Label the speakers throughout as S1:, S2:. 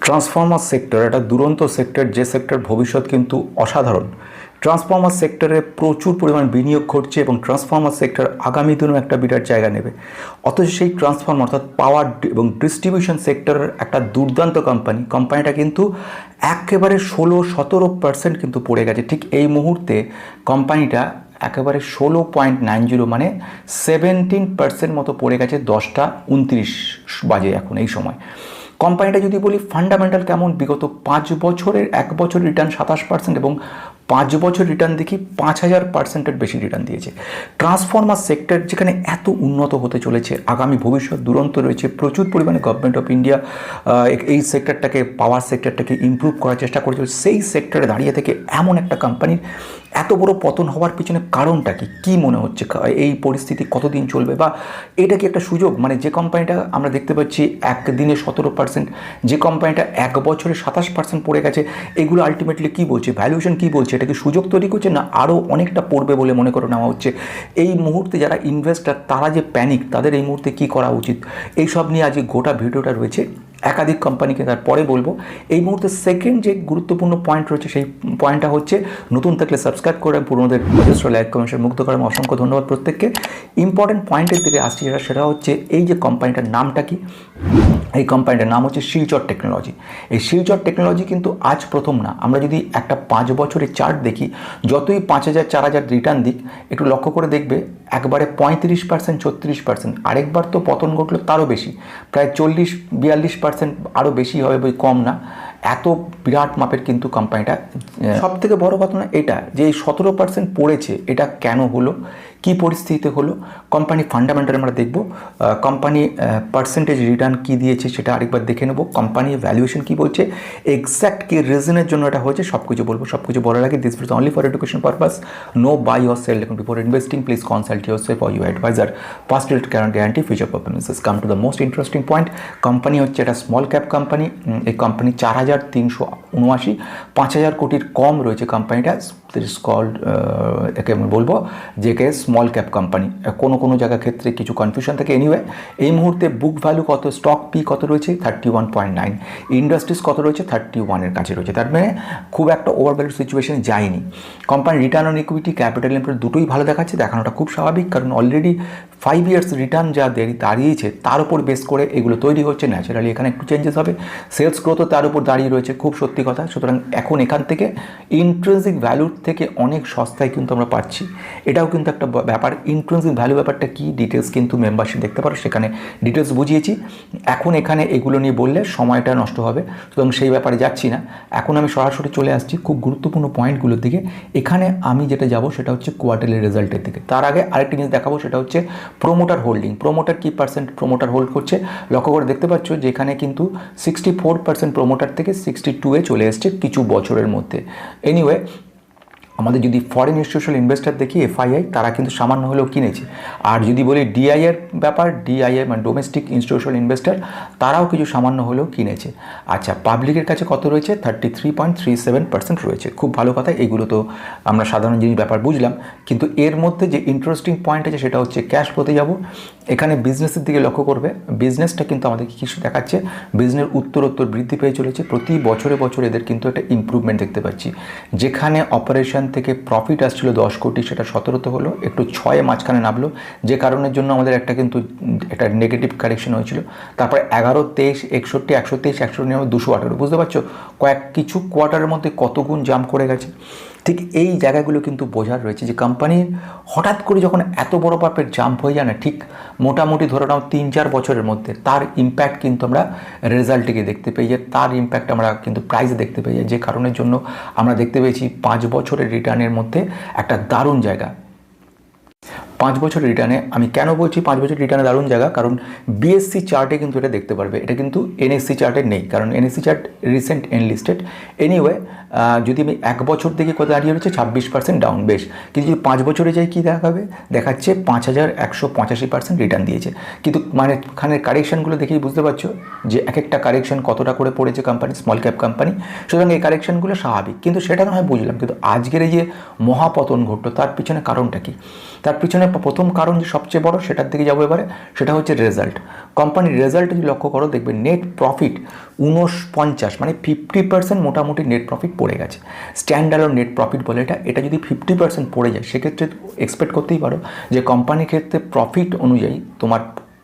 S1: Transformer sector একটা দুরন্ত sector, যে সেক্টর ভবিষ্যৎ কিন্তু অসাধারণ। ট্রান্সফর্মার সেক্টরে প্রচুর পরিমাণ বিনিয়োগ ঘটছে এবং ট্রান্সফর্মার সেক্টর আগামী দিনেও একটা বিরাট জায়গা নেবে। অথচ সেই ট্রান্সফর্মার অর্থাৎ পাওয়ার এবং ডিস্ট্রিবিউশন সেক্টরের একটা দুর্দান্ত কোম্পানিটা কিন্তু একেবারে 16-17% কিন্তু পড়ে গেছে। ঠিক এই মুহূর্তে কোম্পানিটা একেবারে 16.90 মানে 17% মতো পড়ে গেছে 10:29 বাজে এখন এই সময়। কোম্পানিটা যদি বলি ফান্ডামেন্টাল কেমন, বিগত 5 বছরের 1 বছর রিটার্ন 27% এবং 5 বছর রিটার্ন দেখি 5000%-এর বেশি রিটার্ন দিয়েছে। ট্রান্সফর্মার সেক্টর যেখানে এত উন্নত হতে চলেছে, আগামী ভবিষ্যৎ দুরন্ত রয়েছে, প্রচুর পরিমাণে গভর্নমেন্ট অফ ইন্ডিয়া এই সেক্টরটাকে, পাওয়ার সেক্টরটাকে ইমপ্রুভ করার চেষ্টা করেছিল। সেই সেক্টরে দাঁড়িয়ে থেকে এমন একটা কোম্পানির এত বড় পতন হওয়ার পিছনে কারণটা কি মনে হচ্ছে? এই পরিস্থিতি কতদিন চলবে, বা এটা কি একটা সুযোগ? মানে যে কোম্পানিটা আমরা দেখতে পাচ্ছি একদিনে 17%, যে কোম্পানিটা 1 বছরে 27% পড়ে গেছে, এগুলো আলটিমেটলি কী বলছে? ভ্যালুয়েশন কী বলছে? এটা কি সুযোগ তৈরি করছে, না আরও অনেকটা পড়বে বলে মনে করে নেওয়া হচ্ছে? এই মুহূর্তে যারা ইনভেস্টার তারা যে প্যানিক, তাদের এই মুহূর্তে কী করা উচিত? এই সব নিয়ে আজকে গোটা ভিডিওটা রয়েছে। একাধিক কোম্পানিকে তারপরে বলবো। এই মুহূর্তে সেকেন্ড যে গুরুত্বপূর্ণ পয়েন্ট রয়েছে, সেই পয়েন্টটা হচ্ছে নতুন থাকলে সাবস্ক্রাইব করে পুরোনোদের যথেষ্ট লাইক কমেন্টের মুগ্ধ করেন। অসংখ্য ধন্যবাদ প্রত্যেককে। ইম্পর্টেন্ট পয়েন্টের দিকে আসছি, সেটা হচ্ছে এই যে কোম্পানিটার নামটা কি? এই কোম্পানিটার নাম হচ্ছে শিলচর টেকনোলজি। এই শিলচর টেকনোলজি কিন্তু আজ প্রথম না। আমরা যদি একটা 5 বছরের চার্ট দেখি, যতই 5000 4000 রিটার্ন দিক, একটু লক্ষ্য করে দেখবে একবারে 35% 36%, আরেকবার তো পতন ঘটলো তারও বেশি, প্রায় 40-42%, আরও বেশি হবে, বই কম না। এত বিরাট মাপের কিন্তু কোম্পানিটা। সব থেকে বড় কথা না এটা যে এই 17% পড়েছে, এটা কেন হলো, কি পরিস্থিতিতে হলো, কোম্পানি ফান্ডামেন্টাল আমরা দেখব, কোম্পানি পার্সেন্টেজ রিটার্ন কি দিয়েছে সেটা আরেকবার দেখে নেব, কোম্পানি ভ্যালুয়েশন কি বলছে, এক্স্যাক্ট কি রিজনের জন্য এটা হয়েছে, সব কিছু বলবো। সব কিছু বলার আগে, this is only for education purpose, no buy or sell before investing, please consult yourself or your advisor. Past rate can guarantee future performances. Come to the most interesting point. Company হচ্ছে একটা small cap company. এই company 4379, 5000 কোটির কম রয়েছে কোম্পানিটা। This is called, একে আমি বলবো যে কে স্মল ক্যাপ কোম্পানি। কোনো জায়গা ক্ষেত্রে কিছু কনফিউশন থাকে। এনিওয়ে, এই মুহূর্তে বুক ভ্যালু কত, স্টক পি কত রয়েছে 31.9, ইন্ডাস্ট্রিজ কত রয়েছে 31-এর কাছে রয়েছে। তার মানে খুব একটা ওভারভ্যালু সিচুয়েশনে যায়নি। Company return on equity, capital employed দুটোই ভালো দেখাচ্ছে। দেখানোটা খুব স্বাভাবিক, কারণ অলরেডি 5 ইয়ার্স রিটার্ন যা দাঁড়িয়েছে তার উপর বেস করে এগুলো তৈরি হচ্ছে। ন্যাচারালি এখানে একটু চেঞ্জেস হবে। সেলস গ্রোথও তার উপর দাঁড়িয়ে রয়েছে, খুব সত্যি কথা। সুতরাং এখন এখান থেকে ইন্ট্রিনসিক ভ্যালুর থেকে অনেক সস্তায় কিন্তু আমরা পাচ্ছি। এটাও কিন্তু একটা ব্যাপার। ইন্ট্রিনসিক ভ্যালু ব্যাপারটা কি, ডিটেলস কিন্তু মেম্বারশিপ দেখতে পারো, সেখানে ডিটেলস বুঝিয়েছি। এখন এখানে এগুলো নিয়ে বললে সময়টা নষ্ট হবে, সুতরাং সেই ব্যাপারে যাচ্ছি না। এখন আমি সরাসরি চলে আসছি খুব গুরুত্বপূর্ণ পয়েন্টগুলোর দিকে। এখানে আমি যেটা যাব সেটা হচ্ছে কোয়ার্টারলি রেজাল্টের দিকে। তার আগে আরেকটি জিনিস দেখাবো, সেটা হচ্ছে প্রোমোটার হোল্ডিং। প্রোমোটার কি পার্সেন্ট প্রোমোটার হোল্ড করছে লক্ষ্য করে দেখতে পাচ্ছ, যে এখানে কিন্তু 64% প্রোমোটার থেকে 62-এ চলে এসছে কিছু বছরের মধ্যে। এনিওয়ে, আমাদের যদি ফরেন ইনস্টিটিউশনাল ইনভেস্টার দেখি, এফআইআই, তারা কিন্তু সামান্য হলেও কিনেছে। আর যদি বলি ডিআইএর ব্যাপার, ডিআইএ মানে ডোমেস্টিক ইনস্টিটিউশনাল ইনভেস্টার, তারাও কিছু সামান্য হলেও কিনেছে। আচ্ছা, পাবলিকের কাছে কত রয়েছে? 33.37% রয়েছে। খুব ভালো কথা। এগুলো তো আমরা সাধারণ জিনিস ব্যাপার বুঝলাম, কিন্তু এর মধ্যে যে ইন্টারেস্টিং পয়েন্ট আছে সেটা হচ্ছে ক্যাশ ফ্লোতে যাব। এখানে বিজনেসের দিকে লক্ষ্য করবে, বিজনেসটা কিন্তু আমাদেরকে কিছু দেখাচ্ছে। বিজনেস উত্তরোত্তর বৃদ্ধি পেয়ে চলেছে, প্রতি বছরে এদের কিন্তু একটা ইম্প্রুভমেন্ট দেখতে পাচ্ছি। যেখানে অপারেশন থেকে প্রফিট আসছিল 10 কোটি, সেটা 17 হলো, একটু 6-এ মাঝখানে নামলো, যে কারণের জন্য আমাদের একটা নেগেটিভ কারেকশন হয়েছিল। তারপরে 11, 23, 61, 123, 199, 218। বুঝতে পারছো কিছু কোয়ার্টারের মধ্যে কত গুণ জাম্প করে গেছে। ঠিক এই জায়গাগুলো কিন্তু বোঝার রয়েছে যে কোম্পানির হঠাৎ করে যখন এত বড় পাপের জাম্প হয়ে যায় না, ঠিক মোটামুটি ধরে নাও 3-4 বছরের মধ্যে তার ইম্প্যাক্ট কিন্তু আমরা রেজাল্টে দেখতে পেয়ে যাই, তার ইম্প্যাক্ট আমরা কিন্তু প্রাইসে দেখতে পেয়ে যাই, যে কারণের জন্য আমরা দেখতে পেয়েছি 5 বছরের রিটার্নের মধ্যে একটা দারুণ জায়গা। 5 বছর রিটার্নে, আমি কেন বলছি 5 বছর রিটার্নে দারুণ জায়গা, কারণ বিএসসি চার্টে কিন্তু এটা দেখতে পারবে। এটা কিন্তু এনএসসি চার্টে নেই, কারণ NSC chart recent enlisted. Anyway, যদি আমি 1 বছর দেখে কত দাঁড়িয়ে রয়েছে 26% ডাউন, বেশ। কিন্তু যদি 5 বছরে যাই কী দেখাবে, দেখাচ্ছে 5185% রিটার্ন দিয়েছে। কিন্তু মানে এখানের কারেকশানগুলো দেখেই বুঝতে পারছো যে এক একটা কারেকশন কতটা করে পড়েছে কোম্পানি, স্মল ক্যাপ কোম্পানি। সুতরাং এই কারেকশানগুলো স্বাভাবিক, কিন্তু সেটা নয় বুঝলাম। কিন্তু আজকের এই যে মহাপতন ঘটলো, তার পিছনে কারণটা কী? তার পিছনে প্রথম কারণ যে সবচেয়ে বড়, সেটার দিকে যাবো এবারে, সেটা হচ্ছে রেজাল্ট। কোম্পানির রেজাল্ট যদি লক্ষ্য করো, দেখবে নেট প্রফিট 49, মানে 50% মোটামুটি নেট প্রফিট পড়ে গেছে। স্ট্যান্ডার্ড নেট প্রফিট বলে এটা যদি 50% পড়ে যায়, সেক্ষেত্রে এক্সপেক্ট করতেই পারো যে কোম্পানির ক্ষেত্রে প্রফিট অনুযায়ী তোমার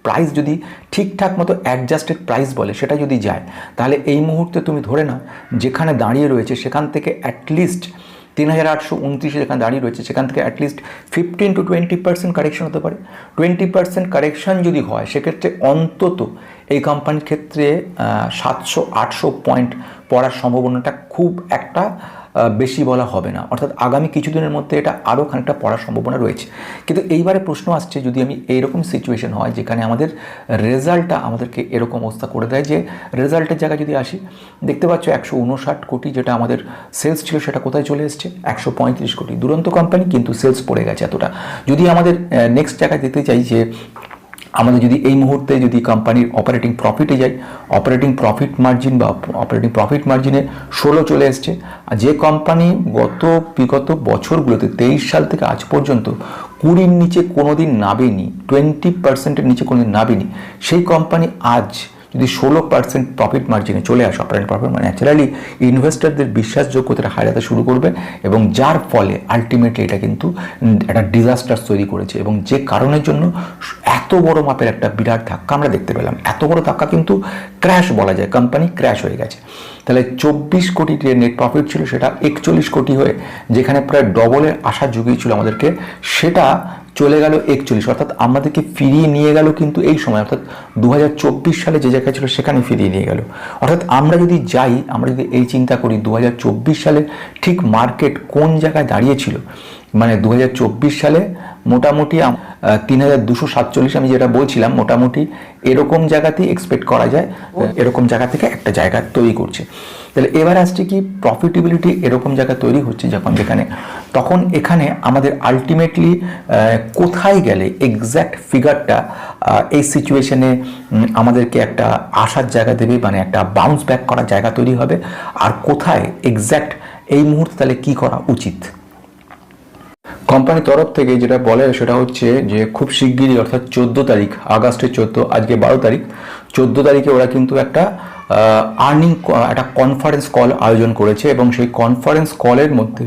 S1: প্রাইস যদি ঠিকঠাক মতো অ্যাডজাস্টেড প্রাইস বলে সেটা যদি যায়, তাহলে এই মুহূর্তে তুমি ধরে নাও যেখানে দাঁড়িয়ে রয়েছে সেখান থেকে অ্যাটলিস্ট 3829 যেখানে দাঁড়িয়ে রয়েছে সেখান থেকে অ্যাটলিস্ট 15 to 20% কারেকশন হতে পারে। 20% কারেকশন যদি হয়, সেক্ষেত্রে অন্তত এই কোম্পানির ক্ষেত্রে 700-800 পয়েন্ট পড়ার সম্ভাবনাটা খুব একটা বেশি বলা হবে না, অর্থাৎ আগামী কিছুদিনের মধ্যে এটা আরও খানিকটা পড়ার সম্ভাবনা রয়েছে। কিন্তু এইবারে প্রশ্ন আসছে, যদি আমি এইরকম সিচুয়েশন হয় যেখানে আমাদের রেজাল্টটা আমাদেরকে এরকম অবস্থা করে দেয় যে রেজাল্টের জায়গায় যদি আসি, দেখতে পাচ্ছ 159 কোটি যেটা আমাদের সেলস ছিল সেটা কোথায় চলে এসছে 135 কোটি। দুরন্ত কোম্পানি, কিন্তু সেলস পড়ে গেছে এতটা। যদি আমাদের নেক্সট জায়গায় যেতে চাই যে আমাদের যদি এই মুহূর্তে যদি কোম্পানির অপারেটিং প্রফিটে যাই, অপারেটিং প্রফিট মার্জিন বা অপারেটিং প্রফিট মার্জিনে 16 চলে এসছে। আর যে কোম্পানি বিগত বছরগুলোতে 23 সাল থেকে আজ পর্যন্ত 20-র নিচে কোনোদিন নামেনি, 20% নিচে কোনোদিন নামেনি, সেই কোম্পানি আজ যদি 16% প্রফিট মার্জিনে চলে আসে, অপারেটিং প্রফিট, মানে ন্যাচারালি ইনভেস্টরদের বিশ্বাসযোগ্যতা হারাতে শুরু করবে, এবং যার ফলে আলটিমেটলি এটা কিন্তু একটা ডিজাস্টার তৈরি করেছে। এবং যে কারণের জন্য এত বড় মাপের একটা বিরাট ধাক্কা আমরা দেখতে পেলাম। এত বড় ধাক্কা কিন্তু ক্র্যাশ বলা যায়, কোম্পানি ক্র্যাশ হয়ে গেছে। তাহলে 24 কোটি যে নেট প্রফিট ছিল সেটা 41 কোটি হয়ে, যেখানে প্রায় ডবলের আশা জুগিয়েছিল আমাদেরকে, সেটা চলে গেল 41, অর্থাৎ আমাদেরকে ফিরিয়ে নিয়ে গেল কিন্তু এই সময়, অর্থাৎ 2024 সালে যে জায়গায় ছিল সেখানে ফিরিয়ে নিয়ে গেল। অর্থাৎ আমরা যদি যাই, আমরা যদি এই চিন্তা করি 2024 সালে ঠিক মার্কেট কোন জায়গায় দাঁড়িয়েছিল, মানে 2024 সালে মোটামুটি 3247, আমি যেটা বলছিলাম মোটামুটি এরকম জায়গাতেই এক্সপেক্ট করা যায়, এরকম জায়গা থেকে একটা জায়গা তৈরি করছে। তাহলে এবার আসছে কি, প্রফিটেবিলিটি এরকম জায়গা তৈরি হচ্ছে যখন, যেখানে তখন এখানে আমাদের আলটিমেটলি কোথায় গেলে এক্স্যাক্ট ফিগারটা এই সিচুয়েশনে আমাদেরকে একটা আসার জায়গা দেবে, মানে একটা বাউন্স ব্যাক করার জায়গা তৈরি হবে, আর কোথায় এক্স্যাক্ট এই মুহূর্তে তাহলে কী করা উচিত। কোম্পানির তরফ থেকে যেটা বলে সেটা হচ্ছে যে খুব শিগগিরই, অর্থাৎ 14 তারিখ, আগস্টের 14, আজকে 12 তারিখ, 14 তারিখে ওরা কিন্তু একটা একটা কনফারেন্স কল আয়োজন করেছে, এবং সেই কনফারেন্স কলের মধ্যে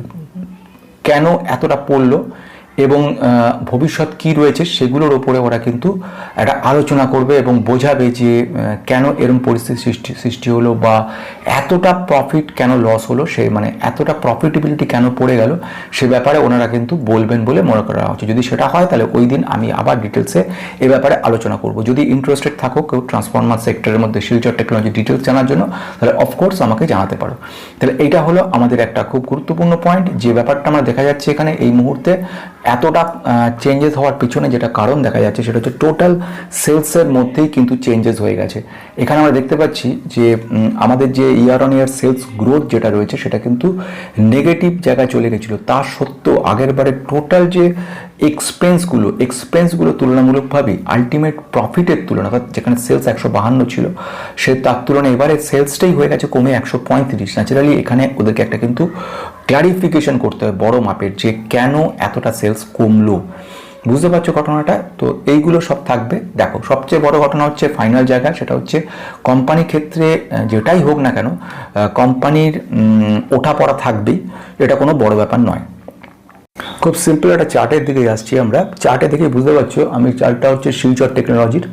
S1: কেন এতটা পড়লো এবং ভবিষ্যৎ কী রয়েছে সেগুলোর ওপরে ওরা কিন্তু একটা আলোচনা করবে এবং বোঝাবে যে কেন এরকম পরিস্থিতি সৃষ্টি হলো, বা এতটা প্রফিট কেন লস হলো, সে মানে এতটা প্রফিটেবিলিটি কেন পড়ে গেল, সে ব্যাপারে ওনারা কিন্তু বলবেন বলে মনে করা হচ্ছে। যদি সেটা হয় তাহলে ওই দিন আমি আবার ডিটেলসে এ ব্যাপারে আলোচনা করব। যদি ইন্টারেস্টেড থাকো কেউ ট্রান্সফরমার সেক্টরের মধ্যে শিলচর টেকনোলজি ডিটেলস জানার জন্য, তাহলে অফকোর্স আমাকে জানাতে পারো। তাহলে এইটা হলো আমাদের একটা খুব গুরুত্বপূর্ণ পয়েন্ট, যে ব্যাপারটা আমরা দেখা যাচ্ছে এখানে এই মুহূর্তে এতটা চেঞ্জেস হওয়ার পিছনে যেটা কারণ দেখা যাচ্ছে সেটা হচ্ছে টোটাল সেলসের মধ্যেই কিন্তু চেঞ্জেস হয়ে গেছে। এখানে আমরা দেখতে পাচ্ছি যে আমাদের যে year on year sales growth যেটা রয়েছে সেটা কিন্তু নেগেটিভ জায়গায় চলে গেছিলো। তা সত্ত্বেও আগের বারে টোটাল যে এক্সপেন্সগুলো তুলনামূলকভাবে আলটিমেট প্রফিটের তুলনা, অর্থাৎ যেখানে সেলস 152 ছিল সে তার তুলনায় এবারে সেলসটাই হয়ে গেছে কমে 135। ন্যাচারালি এখানে ওদেরকে একটা কিন্তু ক্লারিফিকেশন করতে হবে বড় মাপের, যে কেন এতটা সেলস কমলো। বুঝতে পারছো ঘটনাটা? তো এইগুলো সব থাকবে। দেখো, সবচেয়ে বড় ঘটনা হচ্ছে ফাইনাল জায়গা, সেটা হচ্ছে কোম্পানির ক্ষেত্রে যেটাই হোক না কেন কোম্পানির ওঠাপড়া থাকবেই, এটা কোনো বড় ব্যাপার নয়। খুব সিম্পল একটা চার্টের দিকে আসছি আমরা। চার্টে দেখে বুঝতে পারছো, আমি চার্টটা হচ্ছে শিলচর টেকনোলজির।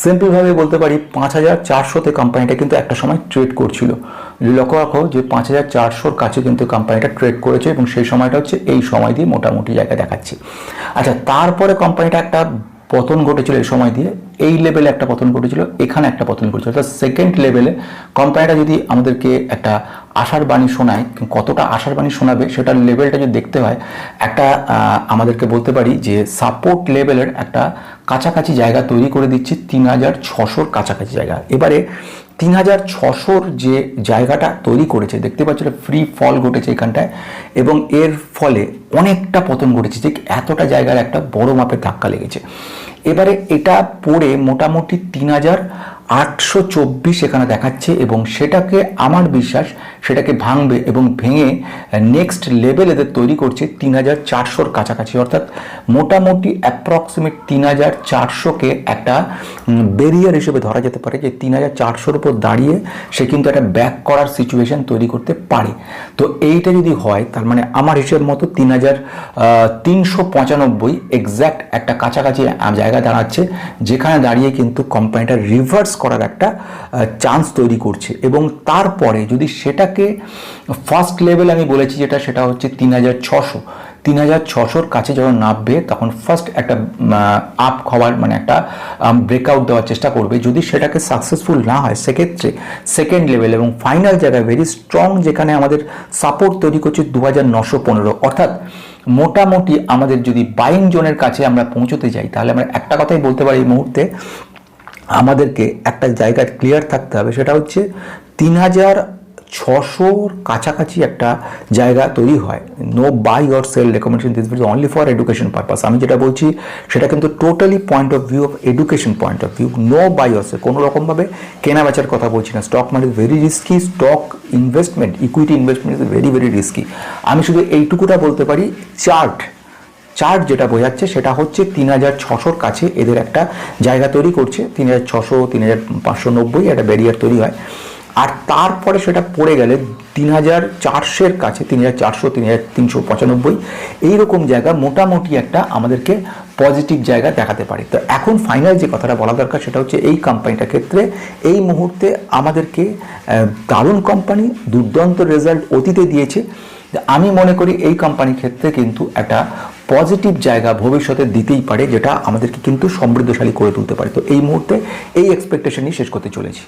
S1: সিম্পলভাবে বলতে পারি 5400-তে কোম্পানিটা কিন্তু একটা সময় ট্রেড করছিল। লক্ষ্য রাখো যে 5400-র কাছে কিন্তু কোম্পানিটা ট্রেড করেছে, এবং সেই সময়টা হচ্ছে এই সময় দিয়ে মোটামুটি জায়গা দেখাচ্ছি। আচ্ছা, তারপরে কোম্পানিটা একটা পতন ঘটেছিল এই সময় দিয়ে, এই লেভেলে একটা পতন ঘটেছিল, এখানে একটা পতন ঘটেছিল। অর্থাৎ সেকেন্ড লেভেলে কোম্পানিটা যদি আমাদেরকে একটা আশার বাণী শোনায়, কতটা আশার বাণী শোনাবে সেটার লেভেলটা যদি দেখতে হয়, একটা আমাদেরকে বলতে পারি যে সাপোর্ট লেভেলের একটা কাছাকাছি জায়গা তৈরি করে দিচ্ছে, 3600-র কাছাকাছি জায়গা। এবারে 3600-র যে জায়গাটা তৈরি করেছে, দেখতে পাচ্ছ ফ্রি ফল ঘটেছে এখানটায়, এবং এর ফলে অনেকটা পতন ঘটেছে, যে এতটা জায়গার একটা বড় মাপের ধাক্কা লেগেছে। এবারে এটা পড়ে মোটামুটি 3800 824 এখানে দেখাচ্ছে এবং সেটাকে আমার বিশ্বাস সেটাকে ভাঙবে এবং ভেঙে নেক্সট লেভেল এদের তৈরি করছে 3400-র কাছাকাছি, অর্থাৎ মোটামুটি অ্যাপ্রক্সিমেট 3400-কে একটা ব্যারিয়ার হিসেবে ধরা যেতে পারে, যে 3400-র উপর দাঁড়িয়ে সে কিন্তু একটা ব্যাক করার সিচুয়েশন তৈরি করতে পারে। তো এইটা যদি হয় তার মানে আমার হিসেব মতো 3395 এক্স্যাক্ট একটা কাছাকাছি জায়গা দাঁড়াচ্ছে, যেখানে দাঁড়িয়ে কিন্তু কোম্পানিটা রিভার্স করার একটা চান্স তৈরি করছে। এবং তারপরে যদি সেটাকে ফার্স্ট লেভেল আমি বলেছি যেটা, সেটা হচ্ছে 3600-র কাছে যখন নামবে তখন ফার্স্ট একটা আপ হওয়ার মানে একটা ব্রেকআউট দেওয়ার চেষ্টা করবে। যদি সেটাকে সাকসেসফুল না হয় সেক্ষেত্রে সেকেন্ড লেভেল এবং ফাইনাল জায়গায় ভেরি স্ট্রং যেখানে আমাদের সাপোর্ট তৈরি করছে 2915, অর্থাৎ মোটামুটি আমাদের যদি বাইং জোনের কাছে আমরা পৌঁছতে যাই তাহলে আমরা একটা কথাই বলতে পারি এই মুহূর্তে আমাদেরকে একটা জায়গা ক্লিয়ার থাকতে হবে, সেটা হচ্ছে 3600-র কাছাকাছি একটা জায়গা তৈরি হয়। No buy or sell recommendation, this is only for education purpose. আমি যেটা বলছি সেটা কিন্তু totally point of view of education point of view, no buy or sell, কোনো রকমভাবে কেনা বেচার কথা বলছি না। Stock market very risky, stock investment, equity investment is very very risky. আমি শুধু এইটুকুটা বলতে পারি, চার্ট যেটা বোঝাচ্ছে সেটা হচ্ছে 3600-র কাছে এদের একটা জায়গা তৈরি করছে, 3600-3590 একটা ব্যারিয়ার তৈরি হয়। আর তারপরে সেটা পড়ে গেলে 3400-এর কাছে, 3400-3395 এইরকম জায়গা মোটামুটি একটা আমাদেরকে পজিটিভ জায়গা দেখাতে পারে। তো এখন ফাইনাল যে কথাটা বলা দরকার সেটা হচ্ছে এই কোম্পানিটার ক্ষেত্রে এই মুহূর্তে আমাদেরকে দারুণ কোম্পানি, দুর্দান্ত রেজাল্ট অতীতে দিয়েছে। আমি মনে করি এই কোম্পানির ক্ষেত্রে কিন্তু একটা পজিটিভ জায়গা ভবিষ্যতে দিতেই পারে, যেটা আমাদেরকে কিন্তু সমৃদ্ধশালী করে তুলতে পারে। তো এই মুহূর্তে এই এক্সপেকটেশনই শেষ করতে চলেছি।